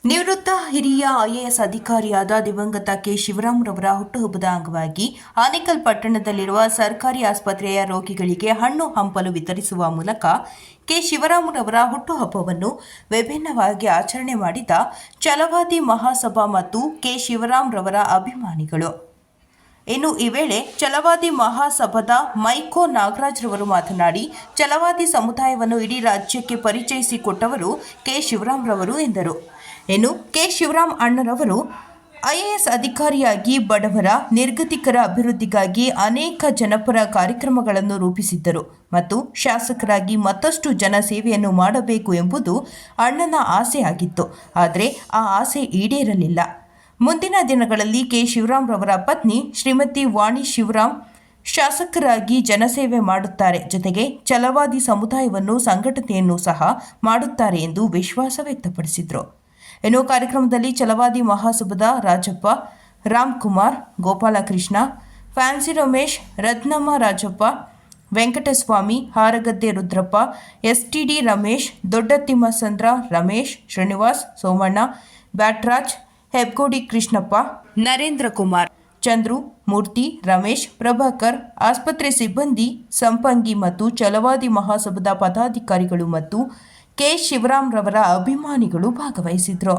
ನಿವೃತ್ತ ಹಿರಿಯ ಐಎಎಸ್ ಅಧಿಕಾರಿಯಾದ ದಿವಂಗತ ಕೆ ಶಿವರಾಮ್ರವರ ಹುಟ್ಟುಹಬ್ಬದ ಅಂಗವಾಗಿ ಆನೇಕಲ್ ಪಟ್ಟಣದಲ್ಲಿರುವ ಸರ್ಕಾರಿ ಆಸ್ಪತ್ರೆಯ ರೋಗಿಗಳಿಗೆ ಹಣ್ಣು ಹಂಪಲು ವಿತರಿಸುವ ಮೂಲಕ ಕೆ ಶಿವರಾಮ್ರವರ ಹುಟ್ಟುಹಬ್ಬವನ್ನು ವಿಭಿನ್ನವಾಗಿ ಆಚರಣೆ ಮಾಡಿದ ಛಲವಾದಿ ಮಹಾಸಭಾ ಮತ್ತು ಕೆ ಶಿವರಾಮ್ರವರ ಅಭಿಮಾನಿಗಳು. ಇನ್ನು ಈ ವೇಳೆ ಛಲವಾದಿ ಮಹಾಸಭಾದ ಮೈಕೋ ನಾಗರಾಜ್ರವರು ಮಾತನಾಡಿ, ಛಲವಾದಿ ಸಮುದಾಯವನ್ನು ಇಡೀ ರಾಜ್ಯಕ್ಕೆ ಪರಿಚಯಿಸಿಕೊಟ್ಟವರು ಕೆ ಶಿವರಾಮ್ರವರು ಎಂದರು. ಇನ್ನು ಕೆ ಶಿವರಾಮ್ ಅಣ್ಣರವರು ಐಎಎಸ್ ಅಧಿಕಾರಿಯಾಗಿ ಬಡವರ, ನಿರ್ಗತಿಕರ ಅಭಿವೃದ್ಧಿಗಾಗಿ ಅನೇಕ ಜನಪರ ಕಾರ್ಯಕ್ರಮಗಳನ್ನು ರೂಪಿಸಿದ್ದರು ಮತ್ತು ಶಾಸಕರಾಗಿ ಮತ್ತಷ್ಟು ಜನ ಸೇವೆಯನ್ನು ಮಾಡಬೇಕು ಎಂಬುದು ಅಣ್ಣನ ಆಸೆಯಾಗಿತ್ತು. ಆದರೆ ಆ ಆಸೆ ಈಡೇರಲಿಲ್ಲ. ಮುಂದಿನ ದಿನಗಳಲ್ಲಿ ಕೆ ಶಿವರಾಮ್ರವರ ಪತ್ನಿ ಶ್ರೀಮತಿ ವಾಣಿ ಶಿವರಾಮ್ ಶಾಸಕರಾಗಿ ಜನಸೇವೆ ಮಾಡುತ್ತಾರೆ, ಜೊತೆಗೆ ಛಲವಾದಿ ಸಮುದಾಯವನ್ನು ಸಂಘಟನೆಯನ್ನು ಸಹ ಮಾಡುತ್ತಾರೆ ಎಂದು ವಿಶ್ವಾಸ ವ್ಯಕ್ತಪಡಿಸಿದರು. ಇನ್ನು ಕಾರ್ಯಕ್ರಮದಲ್ಲಿ ಛಲವಾದಿ ಮಹಾಸಭಾದ ರಾಜಪ್ಪ, ರಾಮ್ಕುಮಾರ್, ಗೋಪಾಲಕೃಷ್ಣ, ಫ್ಯಾನ್ಸಿ ರಮೇಶ್, ರತ್ನಮ್ಮ ರಾಜಪ್ಪ, ವೆಂಕಟಸ್ವಾಮಿ, ಹಾರಗದ್ದೆ ರುದ್ರಪ್ಪ, ಎಸ್ಟಿಡಿ ರಮೇಶ್, ದೊಡ್ಡತಿಮ್ಮಸಂದ್ರ ರಮೇಶ್, ಶ್ರೀನಿವಾಸ್, ಸೋಮಣ್ಣ, ಬ್ಯಾಟ್ರಾಜ್, ಹೆಬ್ಗೋಡಿ ಕೃಷ್ಣಪ್ಪ, ನರೇಂದ್ರ ಕುಮಾರ್, ಚಂದ್ರು, ಮೂರ್ತಿ, ರಮೇಶ್, ಪ್ರಭಾಕರ್, ಆಸ್ಪತ್ರೆ ಸಿಬ್ಬಂದಿ, ಸಂಪಂಗಿ ಮತ್ತು ಛಲವಾದಿ ಮಹಾಸಭಾದ ಪದಾಧಿಕಾರಿಗಳು ಮತ್ತು ಕೆ ಶಿವರಾಮ್ರವರ ಅಭಿಮಾನಿಗಳು ಭಾಗವಹಿಸಿದ್ರು.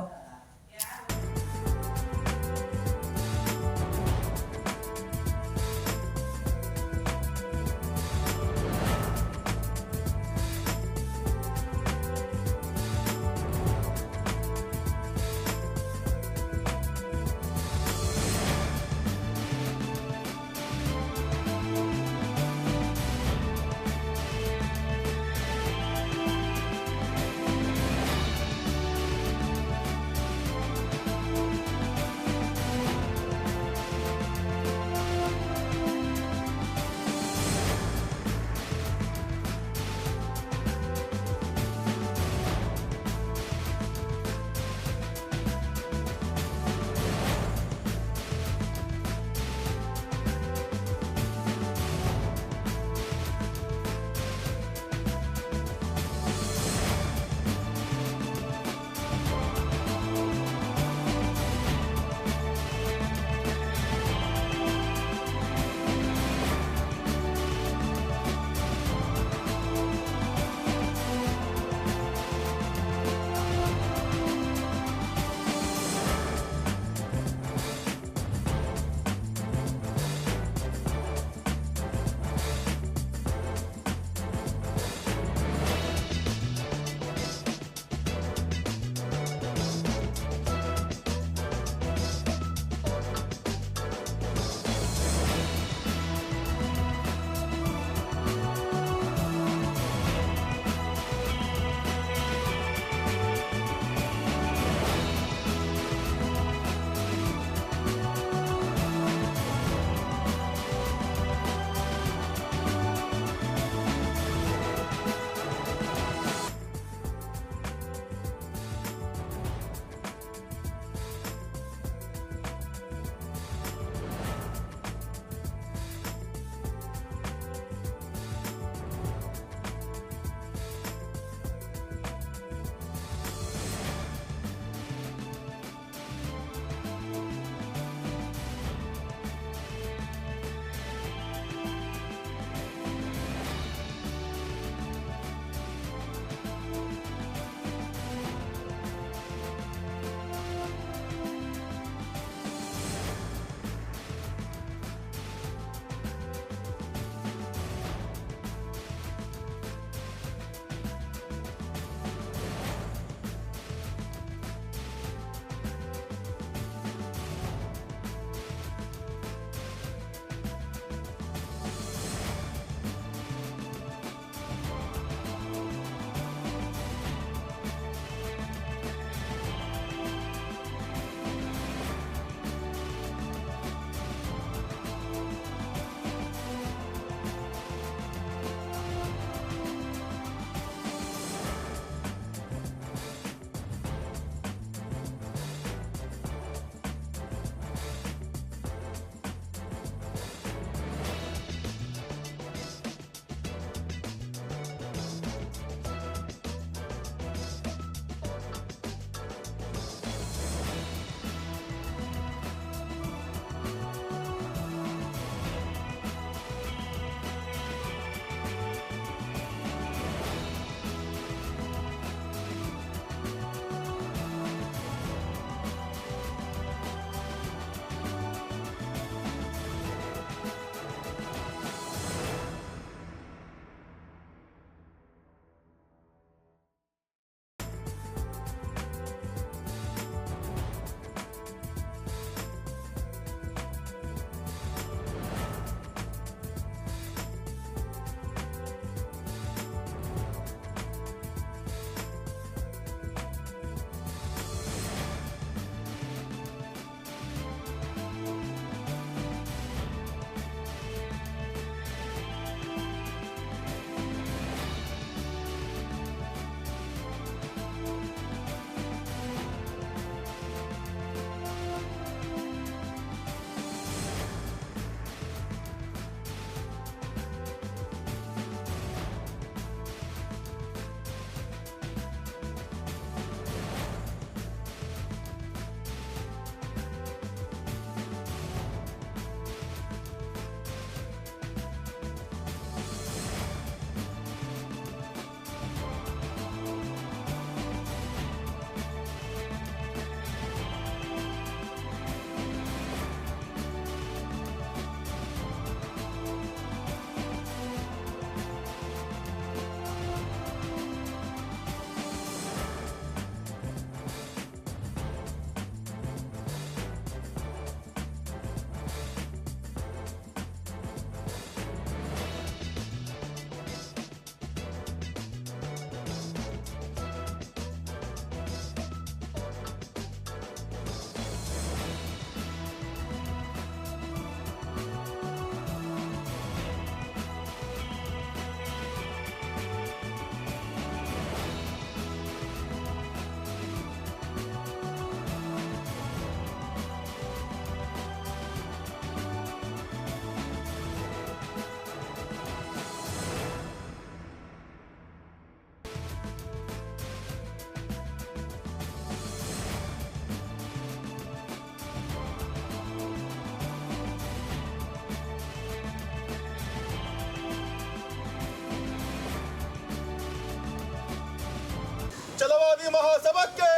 ಛಲವಾದಿ ಮಹಾಸಭಾಕ್ಕೆ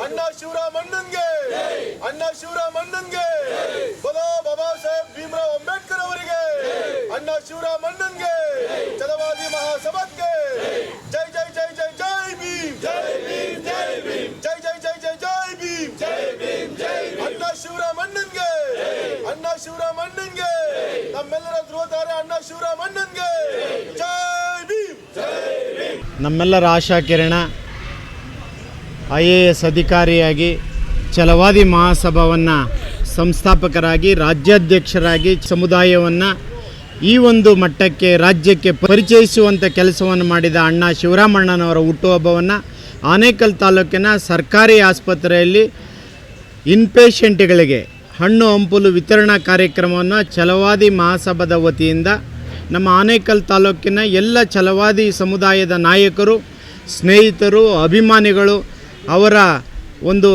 ಅಣ್ಣ ಶಿವರಾಮ್ ಅಣ್ಣನ್ಗೆ ಅಣ್ಣ ಶಿವರಾಮ್ ಅಣ್ಣನ್ಗೆ ಬೋಲೋ ಬಾಬಾ ಸಾಹೇಬ್ ಭೀಮರಾವ್ ಅಂಬೇಡ್ಕರ್ ಅವರಿಗೆ ಅಣ್ಣ ಶಿವರಾಮ್ ಅಣ್ಣನ್ಗೆ ಛಲವಾದಿ ಮಹಾಸಭಾಕ್ಕೆ ಜೈ ಜೈ ಜೈ ಜೈ ಜೈ ಭೀಮ್ ಜೈ ಭೀಮ್ ಜೈ ಭೀಮ್ ಜೈ ಜೈ ಜೈ ಜೈ ಜೈ ಭೀಮ್ ಜೈ ಭೀಮ್ ಜೈ ಅಣ್ಣ ಶಿವರಾಮ್ ಅಣ್ಣನ್ಗೆ ಅಣ್ಣ ಶಿವರಾಮ್ ಅಣ್ಣನ್ಗೆ ನಮ್ಮೆಲ್ಲರ ಧ್ರುವತಾರೆ ಅಣ್ಣ ಶಿವರಾಮ್ ಅಣ್ಣನ್ಗೆ ಜೈ ಭೀಮ್ ಜೈ ಭೀಮ್. ನಮ್ಮೆಲ್ಲರ ಆಶಾ ಕಿರಣ IAS ಅಧಿಕಾರಿಯಾಗಿ ಛಲವಾದಿ ಮಹಾಸಭಾವನ್ನು ಸಂಸ್ಥಾಪಕರಾಗಿ ರಾಜ್ಯಾಧ್ಯಕ್ಷರಾಗಿ ಸಮುದಾಯವನ್ನು ಈ ಒಂದು ಮಟ್ಟಕ್ಕೆ ರಾಜ್ಯಕ್ಕೆ ಪರಿಚಯಿಸುವಂಥ ಕೆಲಸವನ್ನು ಮಾಡಿದ ಅಣ್ಣ ಶಿವರಾಮಣ್ಣನವರ ಹುಟ್ಟುಹಬ್ಬವನ್ನು ಆನೇಕಲ್ ತಾಲೂಕಿನ ಸರ್ಕಾರಿ ಆಸ್ಪತ್ರೆಯಲ್ಲಿ ಇನ್ಪೇಷೆಂಟ್ಗಳಿಗೆ ಹಣ್ಣು ಹಂಪಲು ವಿತರಣಾ ಕಾರ್ಯಕ್ರಮವನ್ನು ಛಲವಾದಿ ಮಹಾಸಭಾದ ವತಿಯಿಂದ ನಮ್ಮ ಆನೇಕಲ್ ತಾಲೂಕಿನ ಎಲ್ಲ ಛಲವಾದಿ ಸಮುದಾಯದ ನಾಯಕರು, ಸ್ನೇಹಿತರು, ಅಭಿಮಾನಿಗಳು ಅವರ ಒಂದು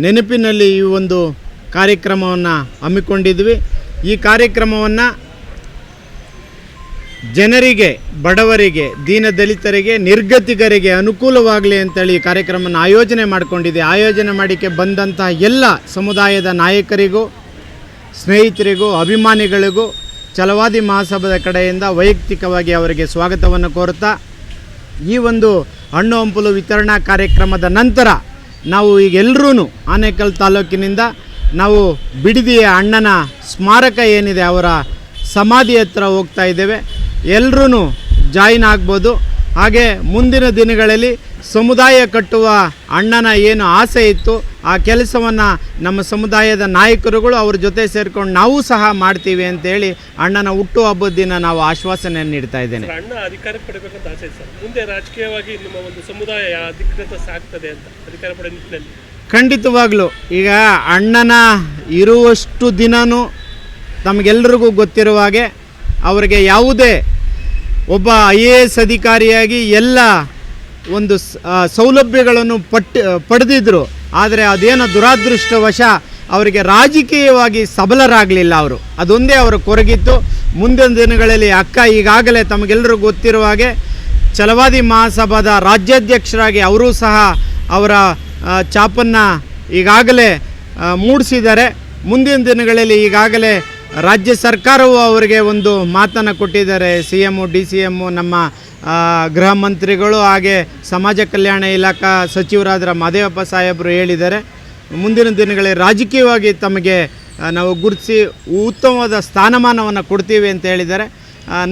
ನೆನಪಿನಲ್ಲಿ ಈ ಒಂದು ಕಾರ್ಯಕ್ರಮವನ್ನು ಹಮ್ಮಿಕೊಂಡಿದ್ವಿ. ಈ ಕಾರ್ಯಕ್ರಮವನ್ನು ಜನರಿಗೆ, ಬಡವರಿಗೆ, ದೀನದಲಿತರಿಗೆ, ನಿರ್ಗತಿಕರಿಗೆ ಅನುಕೂಲವಾಗಲಿ ಅಂತೇಳಿ ಈ ಕಾರ್ಯಕ್ರಮವನ್ನು ಆಯೋಜನೆ ಮಾಡಿಕೊಂಡಿದೆ. ಆಯೋಜನೆ ಮಾಡಿಕೆ ಬಂದಂತಹ ಎಲ್ಲ ಸಮುದಾಯದ ನಾಯಕರಿಗೂ, ಸ್ನೇಹಿತರಿಗೂ, ಅಭಿಮಾನಿಗಳಿಗೂ ಛಲವಾದಿ ಮಹಾಸಭಾದ ಕಡೆಯಿಂದ ವೈಯಕ್ತಿಕವಾಗಿ ಅವರಿಗೆ ಸ್ವಾಗತವನ್ನು ಕೋರುತ್ತಾ, ಈ ಒಂದು ಹಣ್ಣು ಹಂಪಲು ವಿತರಣಾ ಕಾರ್ಯಕ್ರಮದ ನಂತರ ನಾವು ಈಗ ಎಲ್ಲರೂ ಆನೇಕಲ್ ತಾಲೂಕಿನಿಂದ ನಾವು ಬಿಡದಿಯ ಅಣ್ಣನ ಸ್ಮಾರಕ ಏನಿದೆ ಅವರ ಸಮಾಧಿ ಹತ್ರ ಹೋಗ್ತಾ ಇದ್ದೇವೆ. ಎಲ್ಲರೂ ಜಾಯಿನ್ ಆಗ್ಬೋದು. ಹಾಗೆ ಮುಂದಿನ ದಿನಗಳಲ್ಲಿ ಸಮುದಾಯ ಕಟ್ಟುವ ಅಣ್ಣನ ಏನು ಆಸೆ ಇತ್ತು ಆ ಕೆಲಸವನ್ನು ನಮ್ಮ ಸಮುದಾಯದ ನಾಯಕರುಗಳು ಅವ್ರ ಜೊತೆ ಸೇರಿಕೊಂಡು ನಾವು ಸಹ ಮಾಡ್ತೀವಿ ಅಂತೇಳಿ ಅಣ್ಣನ ಹುಟ್ಟುಹಬ್ಬದ ದಿನ ನಾವು ಆಶ್ವಾಸನೆಯನ್ನು ನೀಡ್ತಾ ಇದ್ದೇನೆ. ಅಣ್ಣ ಅಧಿಕಾರ ಪಡೆಬೇಕಂತ ಆಸೆ ಸರ್. ಮುಂದೆ ರಾಜಕೀಯವಾಗಿ ನಿಮ್ಮ ಒಂದು ಸಮುದಾಯ ಅಧಿಕೃತ ಸಾಗ್ತದೆ ಅಂತ ಅಧಿಕಾರ ಪಡೆದ ನಿಟ್ಟಿನಲ್ಲಿ ಖಂಡಿತವಾಗ್ಲೂ ಈಗ ಅಣ್ಣನ ಇರುವಷ್ಟು ದಿನವೂ ತಮಗೆಲ್ಲರಿಗೂ ಗೊತ್ತಿರುವ ಹಾಗೆ ಅವರಿಗೆ ಯಾವುದೇ ಒಬ್ಬ IAS ಅಧಿಕಾರಿಯಾಗಿ ಎಲ್ಲ ಒಂದು ಸೌಲಭ್ಯಗಳನ್ನು ಪಡೆದಿದ್ದರು. ಆದರೆ ಅದೇನೋ ದುರಾದೃಷ್ಟವಶ ಅವರಿಗೆ ರಾಜಕೀಯವಾಗಿ ಸಬಲರಾಗಲಿಲ್ಲ. ಅದೊಂದೇ ಅವರ ಕೊರಗಿತ್ತು. ಮುಂದಿನ ದಿನಗಳಲ್ಲಿ ಅಕ್ಕ ಈಗಾಗಲೇ ತಮಗೆಲ್ಲರಿಗೂ ಗೊತ್ತಿರುವ ಹಾಗೆ ಛಲವಾದಿ ಮಹಾಸಭಾದ ರಾಜ್ಯಾಧ್ಯಕ್ಷರಾಗಿ ಅವರೂ ಸಹ ಅವರ ಛಾಪನ್ನು ಈಗಾಗಲೇ ಮೂಡಿಸಿದ್ದಾರೆ. ಮುಂದಿನ ದಿನಗಳಲ್ಲಿ ಈಗಾಗಲೇ ರಾಜ್ಯ ಸರ್ಕಾರವು ಅವರಿಗೆ ಒಂದು ಮಾತನ್ನು ಕೊಟ್ಟಿದ್ದಾರೆ. CM, DCM, ನಮ್ಮ ಗೃಹ ಮಂತ್ರಿಗಳು ಹಾಗೆ ಸಮಾಜ ಕಲ್ಯಾಣ ಇಲಾಖಾ ಸಚಿವರಾದ ಮಾದೇವಪ್ಪ ಸಾಹೇಬರು ಹೇಳಿದ್ದಾರೆ, ಮುಂದಿನ ದಿನಗಳಲ್ಲಿ ರಾಜಕೀಯವಾಗಿ ತಮಗೆ ನಾವು ಗುರುತಿಸಿ ಉತ್ತಮವಾದ ಸ್ಥಾನಮಾನವನ್ನು ಕೊಡ್ತೀವಿ ಅಂತ ಹೇಳಿದ್ದಾರೆ.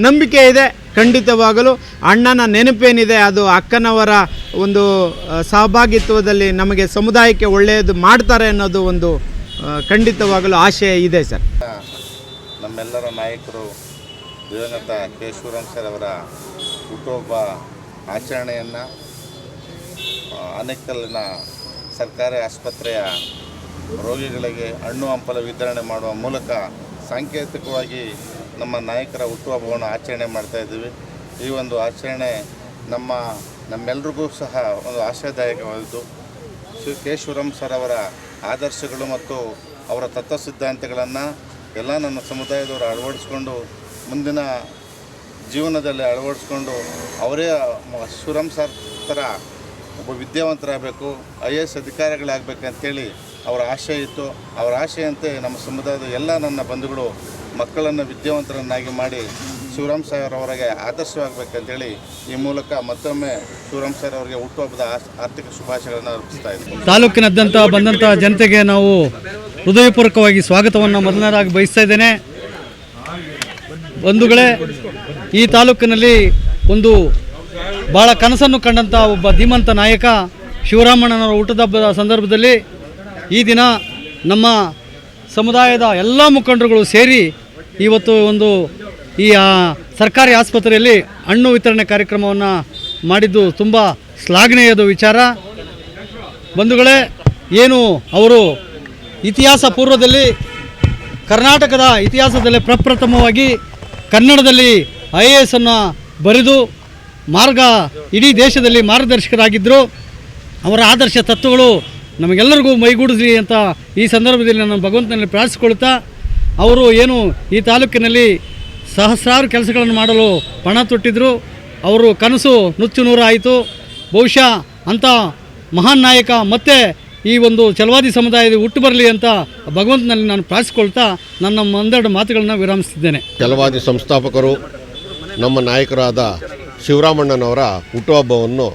ನಂಬಿಕೆ ಇದೆ. ಖಂಡಿತವಾಗಲೂ ಅಣ್ಣನ ನೆನಪೇನಿದೆ ಅದು ಅಕ್ಕನವರ ಒಂದು ಸಹಭಾಗಿತ್ವದಲ್ಲಿ ನಮಗೆ ಸಮುದಾಯಕ್ಕೆ ಒಳ್ಳೆಯದು ಮಾಡ್ತಾರೆ ಅನ್ನೋದು ಒಂದು ಖಂಡಿತವಾಗಲೂ ಆಶಯ ಇದೆ ಸರ್. ನಮ್ಮೆಲ್ಲರ ನಾಯಕರು ದಿವಂಗತ ಕೆ. ಶಿವರಾಮ್ ಸರ್ ಅವರ ಹುಟ್ಟುಹಬ್ಬ ಆಚರಣೆಯನ್ನು ಆನೇಕಲ್ಲಿನ ಸರ್ಕಾರಿ ಆಸ್ಪತ್ರೆಯ ರೋಗಿಗಳಿಗೆ ಹಣ್ಣು ಹಂಪಲ ವಿತರಣೆ ಮಾಡುವ ಮೂಲಕ ಸಾಂಕೇತಿಕವಾಗಿ ನಮ್ಮ ನಾಯಕರ ಹುಟ್ಟುಹಬ್ಬವನ್ನು ಆಚರಣೆ ಮಾಡ್ತಾಯಿದ್ದೀವಿ. ಈ ಒಂದು ಆಚರಣೆ ನಮ್ಮೆಲ್ರಿಗೂ ಸಹ ಒಂದು ಆಶಾದಾಯಕವಾದದ್ದು. ಕೆ. ಶಿವರಾಮ್ ಸರ್ ಅವರ ಆದರ್ಶಗಳು ಮತ್ತು ಅವರ ತತ್ವ ಸಿದ್ಧಾಂತಗಳನ್ನು ಎಲ್ಲ ನನ್ನ ಸಮುದಾಯದವರು ಅಳವಡಿಸ್ಕೊಂಡು ಮುಂದಿನ ಜೀವನದಲ್ಲಿ ಅಳವಡಿಸ್ಕೊಂಡು ಅವರೇ ಶಿವರಾಮ್ ಸರ್ ಥರ ಒಬ್ಬ ವಿದ್ಯಾವಂತರಾಗಬೇಕು, IAS ಅಧಿಕಾರಿಗಳಾಗಬೇಕಂತೇಳಿ ಅವರ ಆಶಯ ಇತ್ತು. ಅವರ ಆಶೆಯಂತೆ ನಮ್ಮ ಸಮುದಾಯದ ಎಲ್ಲ ನನ್ನ ಬಂಧುಗಳು ಮಕ್ಕಳನ್ನು ವಿದ್ಯಾವಂತರನ್ನಾಗಿ ಮಾಡಿ ಶಿವರಾಮ್ ಸರ್ ಅವರಿಗೆ ಆದರ್ಶವಾಗಬೇಕಂತೇಳಿ ಈ ಮೂಲಕ ಮತ್ತೊಮ್ಮೆ ಶಿವರಾಮ್ ಸರ್ ಅವರಿಗೆ ಹುಟ್ಟುಹಬ್ಬದ ಆರ್ಥಿಕ ಶುಭಾಶಯಗಳನ್ನು ಅರ್ಪಿಸ್ತಾ ಇದ್ದೀವಿ. ತಾಲೂಕಿನಾದ್ಯಂತ ಬಂದಂಥ ಜನತೆಗೆ ನಾವು ಹೃದಯಪೂರ್ವಕವಾಗಿ ಸ್ವಾಗತವನ್ನು ಮೊದಲನೇದಾಗಿ ಬಯಸ್ತಾ ಇದ್ದೇನೆ. ಬಂಧುಗಳೇ, ಈ ತಾಲೂಕಿನಲ್ಲಿ ಒಂದು ಭಾಳ ಕನಸನ್ನು ಕಂಡಂಥ ಒಬ್ಬ ಧೀಮಂತ ನಾಯಕ ಶಿವರಾಮಣ್ಣನವರ ಹುಟ್ಟುಹಬ್ಬದ ಸಂದರ್ಭದಲ್ಲಿ ಈ ದಿನ ನಮ್ಮ ಸಮುದಾಯದ ಎಲ್ಲ ಮುಖಂಡರುಗಳು ಸೇರಿ ಇವತ್ತು ಒಂದು ಈ ಸರ್ಕಾರಿ ಆಸ್ಪತ್ರೆಯಲ್ಲಿ ಹಣ್ಣು ವಿತರಣೆ ಕಾರ್ಯಕ್ರಮವನ್ನು ಮಾಡಿದ್ದು ತುಂಬ ಶ್ಲಾಘನೀಯದ ವಿಚಾರ. ಬಂಧುಗಳೇ, ಏನು ಅವರು ಇತಿಹಾಸ ಪೂರ್ವದಲ್ಲಿ ಕರ್ನಾಟಕದ ಇತಿಹಾಸದಲ್ಲಿ ಪ್ರಪ್ರಥಮವಾಗಿ ಕನ್ನಡದಲ್ಲಿ IAS ಅನ್ನು ಬರೆದು ಇಡೀ ದೇಶದಲ್ಲಿ ಮಾರ್ಗದರ್ಶಕರಾಗಿದ್ದರು. ಅವರ ಆದರ್ಶ ತತ್ವಗಳು ನಮಗೆಲ್ಲರಿಗೂ ಮೈಗೂಡಿಸಲಿ ಅಂತ ಈ ಸಂದರ್ಭದಲ್ಲಿ ನಾನು ಭಗವಂತನಲ್ಲಿ ಪ್ರಾರ್ಥಿಸಿಕೊಳ್ತಾ, ಅವರು ಏನು ಈ ತಾಲೂಕಿನಲ್ಲಿ ಸಹಸ್ರಾರು ಕೆಲಸಗಳನ್ನು ಮಾಡಲು ಪಣ ತೊಟ್ಟಿದ್ದರು. ಅವರು ಕನಸು ನುಚ್ಚು ನೂರಾಯಿತು. ಬಹುಶಃ ಅಂಥ ಮಹಾನ್ ನಾಯಕ ಮತ್ತೆ ಈ ಒಂದು ಛಲವಾದಿ ಸಮುದಾಯದ ಹುಟ್ಟು ಬರಲಿ ಅಂತ ಭಗವಂತನಲ್ಲಿ ನಾನು ಪ್ರಾರ್ಥಿಸ್ಕೊಳ್ತಾ ನನ್ನ ಒಂದೆರಡು ಮಾತುಗಳನ್ನ ವಿರಾಮಿಸ್ತಿದ್ದೇನೆ. ಛಲವಾದಿ ಸಂಸ್ಥಾಪಕರು ನಮ್ಮ ನಾಯಕರಾದ ಶಿವರಾಮಣ್ಣನವರ ಹುಟ್ಟುಹಬ್ಬವನ್ನು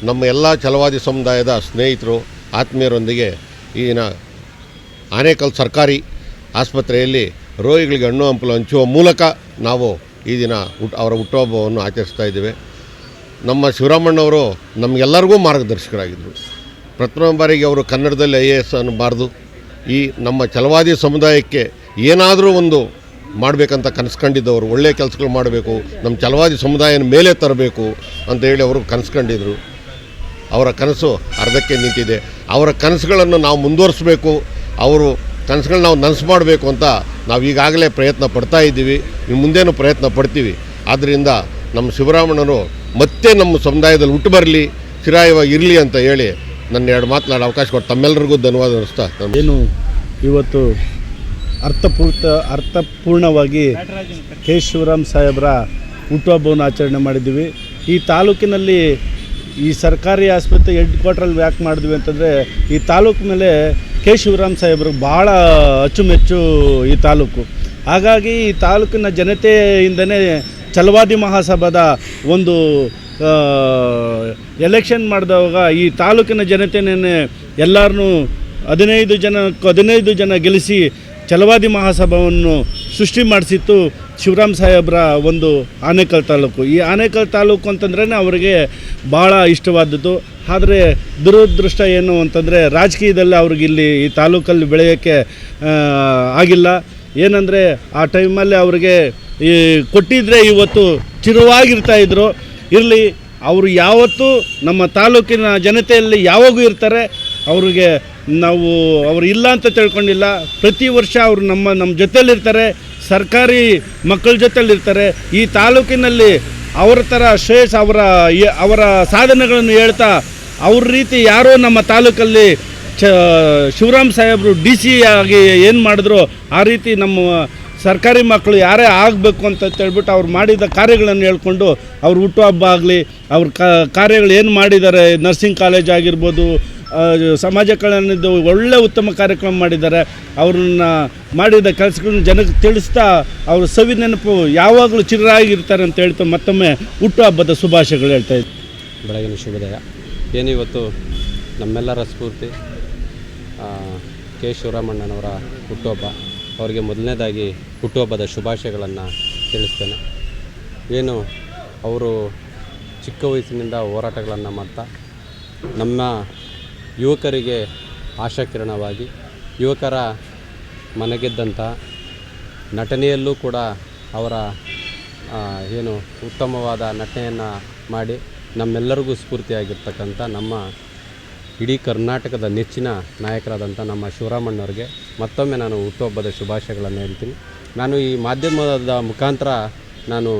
ನಮ್ಮ ಎಲ್ಲ ಛಲವಾದಿ ಸಮುದಾಯದ ಸ್ನೇಹಿತರು ಆತ್ಮೀಯರೊಂದಿಗೆ ಈಗಿನ ಆನೇಕಲ್ ಸರ್ಕಾರಿ ಆಸ್ಪತ್ರೆಯಲ್ಲಿ ರೋಗಿಗಳಿಗೆ ಹಣ್ಣು ಹಂಪಲು ಹಂಚುವ ಮೂಲಕ ನಾವು ಈ ದಿನ ಅವರ ಹುಟ್ಟುಹಬ್ಬವನ್ನು ಆಚರಿಸ್ತಾ ಇದ್ದೇವೆ. ನಮ್ಮ ಶಿವರಾಮಣ್ಣವರು ನಮಗೆಲ್ಲರಿಗೂ ಮಾರ್ಗದರ್ಶಕರಾಗಿದ್ದರು. ಪ್ರಥಮ ಬಾರಿಗೆ ಅವರು ಕನ್ನಡದಲ್ಲಿ IAS ಅನ್ನಬಾರ್ದು, ಈ ನಮ್ಮ ಛಲವಾದಿ ಸಮುದಾಯಕ್ಕೆ ಏನಾದರೂ ಒಂದು ಮಾಡಬೇಕಂತ ಕನಸ್ಕೊಂಡಿದ್ದವರು, ಒಳ್ಳೆಯ ಕೆಲಸಗಳು ಮಾಡಬೇಕು, ನಮ್ಮ ಛಲವಾದಿ ಸಮುದಾಯನ ಮೇಲೆ ತರಬೇಕು ಅಂತ ಹೇಳಿ ಅವರು ಕನಸ್ಕೊಂಡಿದ್ರು. ಅವರ ಕನಸು ಅರ್ಧಕ್ಕೆ ನಿಂತಿದೆ. ಅವರ ಕನಸುಗಳನ್ನು ನಾವು ಮುಂದುವರಿಸಬೇಕು, ಅವರು ಕನಸುಗಳನ್ನ ನಾವು ನನಸು ಮಾಡಬೇಕು ಅಂತ ನಾವು ಈಗಾಗಲೇ ಪ್ರಯತ್ನ ಪಡ್ತಾ ಇದ್ದೀವಿ, ಇನ್ನು ಮುಂದೇನೂ ಪ್ರಯತ್ನ ಪಡ್ತೀವಿ. ಆದ್ದರಿಂದ ನಮ್ಮ ಶಿವರಾಮಣ್ಣರು ಮತ್ತೆ ನಮ್ಮ ಸಮುದಾಯದಲ್ಲಿ ಹುಟ್ಟು ಬರಲಿ, ಚಿರಾಯವಾಗಿ ಇರಲಿ ಅಂತ ಹೇಳಿ ನನ್ನ ಎರಡು ಮಾತನಾಡೋ ಅವಕಾಶ ಕೊಟ್ಟು ತಮ್ಮೆಲ್ಲರಿಗೂ ಧನ್ಯವಾದ ಅನಿಸ್ತಾ. ಏನು ಇವತ್ತು ಅರ್ಥಪೂರ್ಣವಾಗಿ ಕೆ ಶಿವರಾಮ್ ಸಾಹೇಬ್ರ ಹುಟ್ಟುಹಬ್ಬವನ್ನು ಆಚರಣೆ ಮಾಡಿದ್ದೀವಿ. ಈ ತಾಲೂಕಿನಲ್ಲಿ ಈ ಸರ್ಕಾರಿ ಆಸ್ಪತ್ರೆ ಹೆಡ್ ಕ್ವಾರ್ಟ್ರಲ್ಲಿ ಯಾಕೆ ಮಾಡಿದ್ವಿ ಅಂತಂದರೆ, ಈ ತಾಲೂಕು ಮೇಲೆ ಕೆ ಶಿವರಾಮ್ ಸಾಹೇಬ್ರಿಗೆ ಭಾಳ ಅಚ್ಚುಮೆಚ್ಚು ಈ ತಾಲೂಕು. ಹಾಗಾಗಿ ಈ ತಾಲೂಕಿನ ಜನತೆಯಿಂದನೇ ಛಲವಾದಿ ಮಹಾಸಭಾದ ಒಂದು ಎಲೆಕ್ಷನ್ ಮಾಡಿದವಾಗ ಈ ತಾಲೂಕಿನ ಜನತೆನೇ ಎಲ್ಲರನ್ನೂ 15 ಜನ ಗೆಲ್ಲಿಸಿ ಛಲವಾದಿ ಮಹಾಸಭಾವನ್ನು ಸೃಷ್ಟಿ ಮಾಡಿಸಿತ್ತು ಶಿವರಾಮ್ ಸಾಹೇಬ್ರ ಒಂದು ಆನೇಕಲ್ ತಾಲೂಕು. ಈ ಆನೇಕಲ್ ತಾಲೂಕು ಅಂತಂದ್ರೇ ಅವರಿಗೆ ಭಾಳ ಇಷ್ಟವಾದದ್ದು. ಆದರೆ ದುರದೃಷ್ಟ ಏನು ಅಂತಂದರೆ ರಾಜಕೀಯದಲ್ಲಿ ಅವ್ರಿಗೆ ಇಲ್ಲಿ ಈ ತಾಲೂಕಲ್ಲಿ ಬೆಳೆಯೋಕ್ಕೆ ಆಗಿಲ್ಲ. ಏನಂದರೆ ಆ ಟೈಮಲ್ಲಿ ಅವ್ರಿಗೆ ಈ ಕೊಟ್ಟಿದ್ದರೆ ಇವತ್ತು ಚಿರವಾಗಿರ್ತಾಯಿದ್ರು. ಇರಲಿ, ಅವರು ಯಾವತ್ತೂ ನಮ್ಮ ತಾಲೂಕಿನ ಜನತೆಯಲ್ಲಿ ಯಾವಾಗೂ ಇರ್ತಾರೆ. ಅವ್ರಿಗೆ ನಾವು ಅವರು ಇಲ್ಲ ಅಂತ ತಿಳ್ಕೊಂಡಿಲ್ಲ. ಪ್ರತಿ ವರ್ಷ ಅವರು ನಮ್ಮ ಜೊತೆಯಲ್ಲಿರ್ತಾರೆ, ಸರ್ಕಾರಿ ಮಕ್ಕಳ ಜೊತೆಯಲ್ಲಿರ್ತಾರೆ. ಈ ತಾಲೂಕಿನಲ್ಲಿ ಅವರ ಥರ ಶ್ರೇಯಸ್ ಅವರ ಸಾಧನೆಗಳನ್ನು ಹೇಳ್ತಾ ಅವ್ರ ರೀತಿ ಯಾರೋ ನಮ್ಮ ತಾಲೂಕಲ್ಲಿ ಶಿವರಾಮ್ ಸಾಹೇಬರು DC ಆಗಿ ಏನು ಮಾಡಿದ್ರು ಆ ರೀತಿ ನಮ್ಮ ಸರ್ಕಾರಿ ಮಕ್ಕಳು ಯಾರೇ ಆಗಬೇಕು ಅಂತ ಹೇಳ್ಬಿಟ್ಟು ಅವ್ರು ಮಾಡಿದ ಕಾರ್ಯಗಳನ್ನು ಹೇಳ್ಕೊಂಡು ಅವ್ರ ಹುಟ್ಟುಹಬ್ಬ ಆಗಲಿ, ಅವ್ರ ಕಾರ್ಯಗಳು ಏನು ಮಾಡಿದ್ದಾರೆ, ನರ್ಸಿಂಗ್ ಕಾಲೇಜ್ ಆಗಿರ್ಬೋದು, ಸಮಾಜ ಕಲ್ಯಾಣದ ಒಳ್ಳೆ ಉತ್ತಮ ಕಾರ್ಯಕ್ರಮ ಮಾಡಿದ್ದಾರೆ. ಅವ್ರನ್ನ ಮಾಡಿದ ಕೆಲಸಗಳನ್ನ ಜನಕ್ಕೆ ತಿಳಿಸ್ತಾ ಅವ್ರ ಸವಿ ನೆನಪು ಯಾವಾಗಲೂ ಚಿರರಾಗಿರ್ತಾರೆ ಅಂತ ಹೇಳ್ತಾ ಮತ್ತೊಮ್ಮೆ ಹುಟ್ಟುಹಬ್ಬದ ಶುಭಾಶಯಗಳು ಹೇಳ್ತಾ ಇದ್ದೀನಿ. ಬೆಳಗಿನ ಶುಭೋದಯ. ಏನಿವತ್ತು ನಮ್ಮೆಲ್ಲರ ಸ್ಫೂರ್ತಿ ಕೆ ಶಿವರಾಮಣ್ಣನವರ ಹುಟ್ಟುಹಬ್ಬ. ಅವರಿಗೆ ಮೊದಲನೇದಾಗಿ ಹುಟ್ಟುಹಬ್ಬದ ಶುಭಾಶಯಗಳನ್ನು ತಿಳಿಸ್ತೇನೆ. ಏನು ಅವರು ಚಿಕ್ಕ ವಯಸ್ಸಿನಿಂದ ಹೋರಾಟಗಳನ್ನು ಮಾಡ್ತಾ ನಮ್ಮ ಯುವಕರಿಗೆ ಆಶಾಕಿರಣವಾಗಿ ಯುವಕರ ಮನಗೆದ್ದಂಥ ನಟನೆಯಲ್ಲೂ ಕೂಡ ಅವರ ಏನು ಉತ್ತಮವಾದ ನಟನೆಯನ್ನು ಮಾಡಿ ನಮ್ಮೆಲ್ಲರಿಗೂ ಸ್ಫೂರ್ತಿಯಾಗಿರ್ತಕ್ಕಂಥ ನಮ್ಮ ಇಡೀ ಕರ್ನಾಟಕದ ನೆಚ್ಚಿನ ನಾಯಕರಾದಂಥ ನಮ್ಮ ಶಿವರಾಮಣ್ಣವ್ರಿಗೆ ಮತ್ತೊಮ್ಮೆ ನಾನು ಹುಟ್ಟುಹಬ್ಬದ ಶುಭಾಶಯಗಳನ್ನು ಹೇಳ್ತೀನಿ. ನಾನು ಈ ಮಾಧ್ಯಮದ ಮುಖಾಂತರ ನಾನು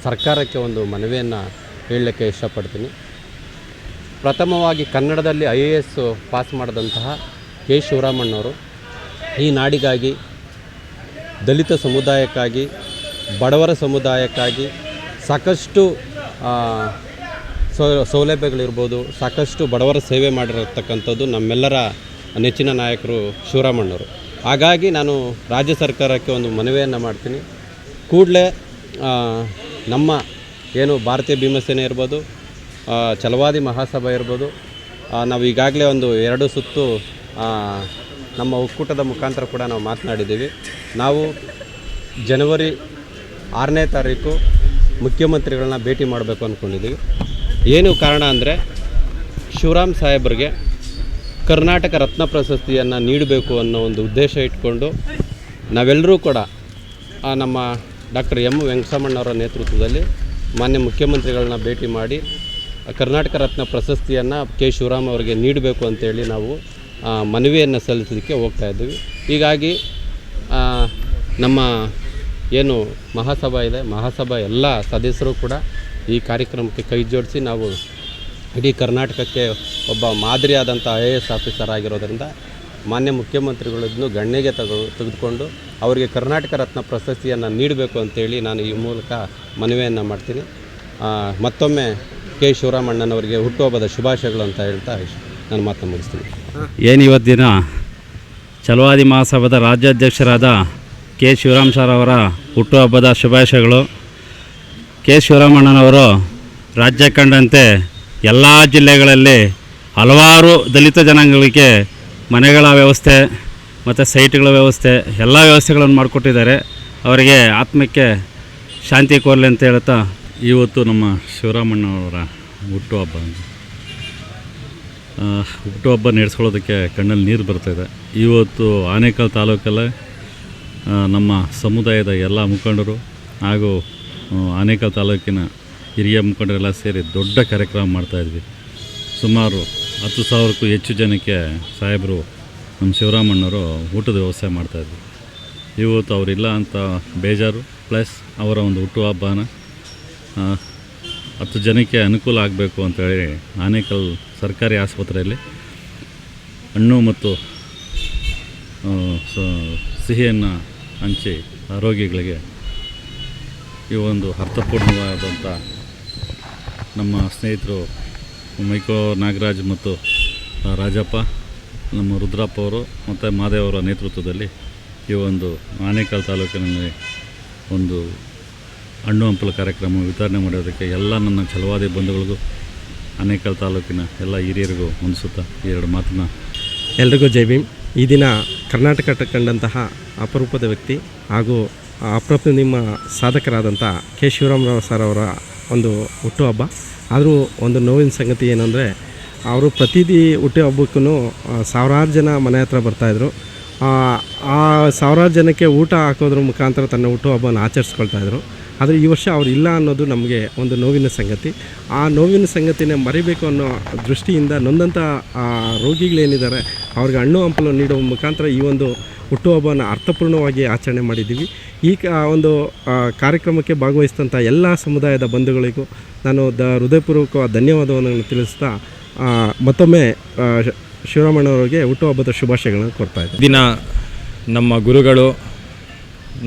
ಸರ್ಕಾರಕ್ಕೆ ಒಂದು ಮನವಿಯನ್ನು ಹೇಳಲಿಕ್ಕೆ ಇಷ್ಟಪಡ್ತೀನಿ. ಪ್ರಥಮವಾಗಿ ಕನ್ನಡದಲ್ಲಿ IAS ಪಾಸ್ ಮಾಡಿದಂತಹ ಕೆ ಶಿವರಾಮಣ್ಣವರು ಈ ನಾಡಿಗಾಗಿ, ದಲಿತ ಸಮುದಾಯಕ್ಕಾಗಿ, ಬಡವರ ಸಮುದಾಯಕ್ಕಾಗಿ ಸಾಕಷ್ಟು ಸೌಲಭ್ಯಗಳಿರ್ಬೋದು, ಸಾಕಷ್ಟು ಬಡವರ ಸೇವೆ ಮಾಡಿರತಕ್ಕಂಥದ್ದು ನಮ್ಮೆಲ್ಲರ ನೆಚ್ಚಿನ ನಾಯಕರು ಶಿವರಾಮಣ್ಣವರು. ಹಾಗಾಗಿ ನಾನು ರಾಜ್ಯ ಸರ್ಕಾರಕ್ಕೆ ಒಂದು ಮನವಿಯನ್ನು ಮಾಡ್ತೀನಿ. ಕೂಡಲೇ ನಮ್ಮ ಏನು ಭಾರತೀಯ ಭೀಮಸೇನೆ ಇರ್ಬೋದು, ಛಲವಾದಿ ಮಹಾಸಭಾ ಇರ್ಬೋದು, ನಾವು ಈಗಾಗಲೇ ಒಂದು 2 ಸುತ್ತು ನಮ್ಮ ಒಕ್ಕೂಟದ ಮುಖಾಂತರ ಕೂಡ ನಾವು ಮಾತನಾಡಿದ್ದೀವಿ. ನಾವು ಜನವರಿ 6ನೇ ತಾರೀಕು ಮುಖ್ಯಮಂತ್ರಿಗಳನ್ನ ಭೇಟಿ ಮಾಡಬೇಕು ಅಂದ್ಕೊಂಡಿದ್ದೀವಿ. ಏನು ಕಾರಣ ಅಂದರೆ ಶಿವರಾಮ್ ಸಾಹೇಬ್ರಿಗೆ ಕರ್ನಾಟಕ ರತ್ನ ಪ್ರಶಸ್ತಿಯನ್ನು ನೀಡಬೇಕು ಅನ್ನೋ ಒಂದು ಉದ್ದೇಶ ಇಟ್ಕೊಂಡು ನಾವೆಲ್ಲರೂ ಕೂಡ ನಮ್ಮ ಡಾಕ್ಟರ್ M ವೆಂಕಟರಮಣ್ಣವರ ನೇತೃತ್ವದಲ್ಲಿ ಮಾನ್ಯ ಮುಖ್ಯಮಂತ್ರಿಗಳನ್ನ ಭೇಟಿ ಮಾಡಿ ಕರ್ನಾಟಕ ರತ್ನ ಪ್ರಶಸ್ತಿಯನ್ನು ಕೆ ಶಿವರಾಮ್ ಅವರಿಗೆ ನೀಡಬೇಕು ಅಂತೇಳಿ ನಾವು ಮನವಿಯನ್ನು ಸಲ್ಲಿಸಲಿಕ್ಕೆ ಹೋಗ್ತಾ ಇದ್ದೀವಿ. ಹೀಗಾಗಿ ನಮ್ಮ ಏನು ಮಹಾಸಭಾ ಇದೆ, ಮಹಾಸಭಾ ಎಲ್ಲ ಸದಸ್ಯರು ಕೂಡ ಈ ಕಾರ್ಯಕ್ರಮಕ್ಕೆ ಕೈ ಜೋಡಿಸಿ ನಾವು ಇಡೀ ಕರ್ನಾಟಕಕ್ಕೆ ಒಬ್ಬ ಮಾದರಿಯಾದಂಥ IAS ಆಫೀಸರ್ ಆಗಿರೋದರಿಂದ ಮಾನ್ಯ ಮುಖ್ಯಮಂತ್ರಿಗಳನ್ನು ಗಣ್ಯಗೆ ತೆಗೆದುಕೊಂಡು ಅವರಿಗೆ ಕರ್ನಾಟಕ ರತ್ನ ಪ್ರಶಸ್ತಿಯನ್ನು ನೀಡಬೇಕು ಅಂತೇಳಿ ನಾನು ಈ ಮೂಲಕ ಮನವಿಯನ್ನು ಮಾಡ್ತೀನಿ. ಮತ್ತೊಮ್ಮೆ ಕೆ ಶಿವರಾಮಣ್ಣನವರಿಗೆ ಹುಟ್ಟುಹಬ್ಬದ ಶುಭಾಶಯಗಳು ಅಂತ ಹೇಳ್ತಾ ನಾನು ಮಾತನ್ನು ಮುಗಿಸ್ತೀನಿ. ಏನು ಇವತ್ತಿನ ಛಲವಾದಿ ಮಹಾಸಭಾದ ರಾಜ್ಯಾಧ್ಯಕ್ಷರಾದ ಕೆ ಶಿವರಾಮ್ ಸರ್ ಅವರ ಹುಟ್ಟುಹಬ್ಬದ ಶುಭಾಶಯಗಳು. ಕೆ ಶಿವರಾಮಣ್ಣನವರು ರಾಜ್ಯ ಕಂಡಂತೆ ಎಲ್ಲ ಜಿಲ್ಲೆಗಳಲ್ಲಿ ಹಲವಾರು ದಲಿತ ಜನಾಂಗಗಳಿಗೆ ಮನೆಗಳ ವ್ಯವಸ್ಥೆ ಮತ್ತು ಸೈಟ್ಗಳ ವ್ಯವಸ್ಥೆ ಎಲ್ಲ ವ್ಯವಸ್ಥೆಗಳನ್ನು ಮಾಡಿಕೊಟ್ಟಿದ್ದಾರೆ. ಅವರಿಗೆ ಆತ್ಮಕ್ಕೆ ಶಾಂತಿ ಕೋರಲಿ ಅಂತ ಹೇಳ್ತಾ, ಇವತ್ತು ನಮ್ಮ ಶಿವರಾಮಣ್ಣವರ ಹುಟ್ಟುಹಬ್ಬ ನಡೆಸ್ಕೊಳ್ಳೋದಕ್ಕೆ ಕಣ್ಣಲ್ಲಿ ನೀರು ಬರ್ತಾಯಿದೆ. ಇವತ್ತು ಆನೇಕಲ್ ತಾಲೂಕಲ್ಲೇ ನಮ್ಮ ಸಮುದಾಯದ ಎಲ್ಲ ಮುಖಂಡರು ಹಾಗೂ ಆನೇಕಲ್ ತಾಲೂಕಿನ ಹಿರಿಯ ಮುಖಂಡರೆಲ್ಲ ಸೇರಿ ದೊಡ್ಡ ಕಾರ್ಯಕ್ರಮ ಮಾಡ್ತಾಯಿದ್ವಿ. ಸುಮಾರು 10,000ಕ್ಕೂ ಹೆಚ್ಚು ಜನಕ್ಕೆ ಸಾಹೇಬರು ನಮ್ಮ ಶಿವರಾಮಣ್ಣವರು ಊಟದ ವ್ಯವಸ್ಥೆ ಮಾಡ್ತಾಯಿದ್ವಿ. ಇವತ್ತು ಅವರಿಲ್ಲ ಅಂತ ಬೇಜಾರು, ಪ್ಲಸ್ ಅವರ ಒಂದು ಹುಟ್ಟುಹಬ್ಬನ 10 ಜನಕ್ಕೆ ಅನುಕೂಲ ಆಗಬೇಕು ಅಂತೇಳಿ ಆನೇಕಲ್ ಸರ್ಕಾರಿ ಆಸ್ಪತ್ರೆಯಲ್ಲಿ ಹಣ್ಣು ಮತ್ತು ಸಿಹಿಯನ್ನು ಹಂಚಿ ರೋಗಿಗಳಿಗೆ ಈ ಒಂದು ಅರ್ಥಪೂರ್ಣವಾದಂಥ ನಮ್ಮ ಸ್ನೇಹಿತರು ಮೈಕೋ ನಾಗರಾಜ್ ಮತ್ತು ರಾಜಪ್ಪ, ನಮ್ಮ ರುದ್ರಪ್ಪ ಅವರು ಮತ್ತು ಮಾದೇವರ ನೇತೃತ್ವದಲ್ಲಿ ಈ ಒಂದು ಆನೇಕಲ್ ತಾಲೂಕಿನಲ್ಲಿ ಒಂದು ಹಣ್ಣು ಹಂಪಲು ಕಾರ್ಯಕ್ರಮ ವಿತರಣೆ ಮಾಡೋದಕ್ಕೆ ಎಲ್ಲ ನನ್ನ ಛಲವಾದಿ ಬಂಧುಗಳಿಗೂ ಆನೇಕಲ್ ತಾಲೂಕಿನ ಎಲ್ಲ ಹಿರಿಯರಿಗೂ ಹೊಂದಿಸುತ್ತಾ ಈ 2 ಮಾತನ್ನು. ಎಲ್ರಿಗೂ ಜೈ ಭೀಮ್. ಈ ದಿನ ಕರ್ನಾಟಕ ಕಂಡಂತಹ ಅಪರೂಪದ ವ್ಯಕ್ತಿ ಹಾಗೂ ಅಪ್ರತಿಮ ಸಾಧಕರಾದಂಥ ಕೆ ಶಿವರಾಮರಾವ್ ಸರ್ ಅವರ ಒಂದು ಹುಟ್ಟುಹಬ್ಬ. ಆದರೂ ಒಂದು ನೋವಿನ ಸಂಗತಿ ಏನಂದರೆ, ಅವರು ಪ್ರತಿದಿ ಹುಟ್ಟುಹಬ್ಬಕ್ಕೂ ಸಾವಿರಾರು ಜನ ಮನೆ ಹತ್ರ ಬರ್ತಾಯಿದ್ರು. ಆ ಸಾವಿರಾರು ಜನಕ್ಕೆ ಊಟ ಹಾಕೋದ್ರ ಮುಖಾಂತರ ತನ್ನ ಹುಟ್ಟುಹಬ್ಬನ ಆಚರಿಸ್ಕೊಳ್ತಾಯಿದ್ರು. ಆದರೆ ಈ ವರ್ಷ ಅವ್ರು ಇಲ್ಲ ಅನ್ನೋದು ನಮಗೆ ಒಂದು ನೋವಿನ ಸಂಗತಿ. ಆ ನೋವಿನ ಸಂಗತಿನೇ ಮರಿಬೇಕು ಅನ್ನೋ ದೃಷ್ಟಿಯಿಂದ ನೊಂದಂಥ ರೋಗಿಗಳೇನಿದ್ದಾರೆ ಅವ್ರಿಗೆ ಹಣ್ಣು ಹಂಪಲು ನೀಡುವ ಮುಖಾಂತರ ಈ ಒಂದು ಹುಟ್ಟುಹಬ್ಬನ ಅರ್ಥಪೂರ್ಣವಾಗಿ ಆಚರಣೆ ಮಾಡಿದ್ದೀವಿ. ಈ ಒಂದು ಕಾರ್ಯಕ್ರಮಕ್ಕೆ ಭಾಗವಹಿಸಿದಂಥ ಎಲ್ಲ ಸಮುದಾಯದ ಬಂಧುಗಳಿಗೂ ನಾನು ಹೃದಯಪೂರ್ವಕ ಧನ್ಯವಾದವನ್ನು ತಿಳಿಸ್ತಾ ಮತ್ತೊಮ್ಮೆ ಶಿವರಾಮಣ್ಣವರಿಗೆ ಹುಟ್ಟುಹಬ್ಬದ ಶುಭಾಶಯಗಳನ್ನು ಕೊಡ್ತಾಯಿದ್ದೆ. ದಿನ ನಮ್ಮ ಗುರುಗಳು,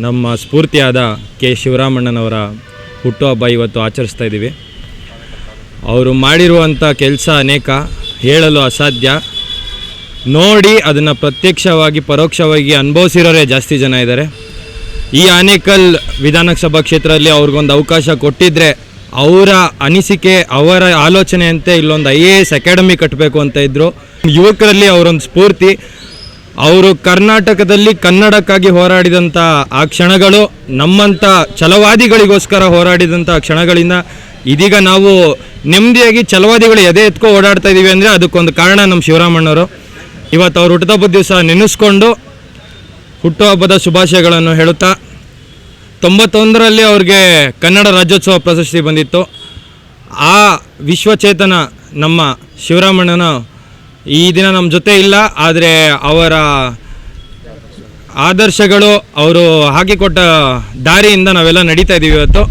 ನಮ್ಮ ಸ್ಫೂರ್ತಿಯಾದ ಕೆ ಶಿವರಾಮಣ್ಣನವರ ಹುಟ್ಟುಹಬ್ಬ ಇವತ್ತು ಆಚರಿಸ್ತಾ ಇದ್ದೀವಿ. ಅವರು ಮಾಡಿರುವಂಥ ಕೆಲಸ ಅನೇಕ, ಹೇಳಲು ಅಸಾಧ್ಯ. ನೋಡಿ ಅದನ್ನು ಪ್ರತ್ಯಕ್ಷವಾಗಿ ಪರೋಕ್ಷವಾಗಿ ಅನುಭವಿಸಿರೋರೇ ಜಾಸ್ತಿ ಜನ ಇದ್ದಾರೆ. ಈ ಆನೇಕಲ್ ವಿಧಾನಸಭಾ ಕ್ಷೇತ್ರದಲ್ಲಿ ಅವ್ರಿಗೊಂದು ಅವಕಾಶ ಕೊಟ್ಟಿದ್ದರೆ ಅವರ ಅನಿಸಿಕೆ, ಅವರ ಆಲೋಚನೆಯಂತೆ ಇಲ್ಲೊಂದು IAS ಅಕಾಡೆಮಿ ಕಟ್ಟಬೇಕು ಅಂತ ಇದ್ದರು. ಯುವಕರಲ್ಲಿ ಅವರೊಂದು ಸ್ಫೂರ್ತಿ. ಅವರು ಕರ್ನಾಟಕದಲ್ಲಿ ಕನ್ನಡಕ್ಕಾಗಿ ಹೋರಾಡಿದಂಥ ಆ ಕ್ಷಣಗಳು, ನಮ್ಮಂಥ ಛಲವಾದಿಗಳಿಗೋಸ್ಕರ ಹೋರಾಡಿದಂಥ ಕ್ಷಣಗಳಿಂದ ಇದೀಗ ನಾವು ನೆಮ್ಮದಿಯಾಗಿ ಛಲವಾದಿಗಳು ಎದೆ ಎತ್ಕೊ ಓಡಾಡ್ತಾ ಇದ್ದೀವಿ ಅಂದರೆ ಅದಕ್ಕೊಂದು ಕಾರಣ ನಮ್ಮ ಶಿವರಾಮಣ್ಣವರು. ಇವತ್ತು ಅವ್ರ ಹುಟ್ಟುಹಬ್ಬದ ದಿವಸ ನೆನೆಸ್ಕೊಂಡು ಹುಟ್ಟುಹಬ್ಬದ ಶುಭಾಶಯಗಳನ್ನು ಹೇಳುತ್ತಾ, 91ರಲ್ಲಿ ಅವ್ರಿಗೆ ಕನ್ನಡ ರಾಜ್ಯೋತ್ಸವ ಪ್ರಶಸ್ತಿ ಬಂದಿತ್ತು. ಆ ವಿಶ್ವಚೇತನ ನಮ್ಮ ಶಿವರಾಮಣ್ಣನ ಈ ದಿನ ನಮ್ಮ ಜೊತೆ ಇಲ್ಲ, ಆದರೆ ಅವರ ಆದರ್ಶಗಳು, ಅವರು ಹಾಕಿಕೊಟ್ಟ ದಾರಿಯಿಂದ ನಾವೆಲ್ಲ ನಡೀತಾ ಇದ್ದೀವಿ ಇವತ್ತು.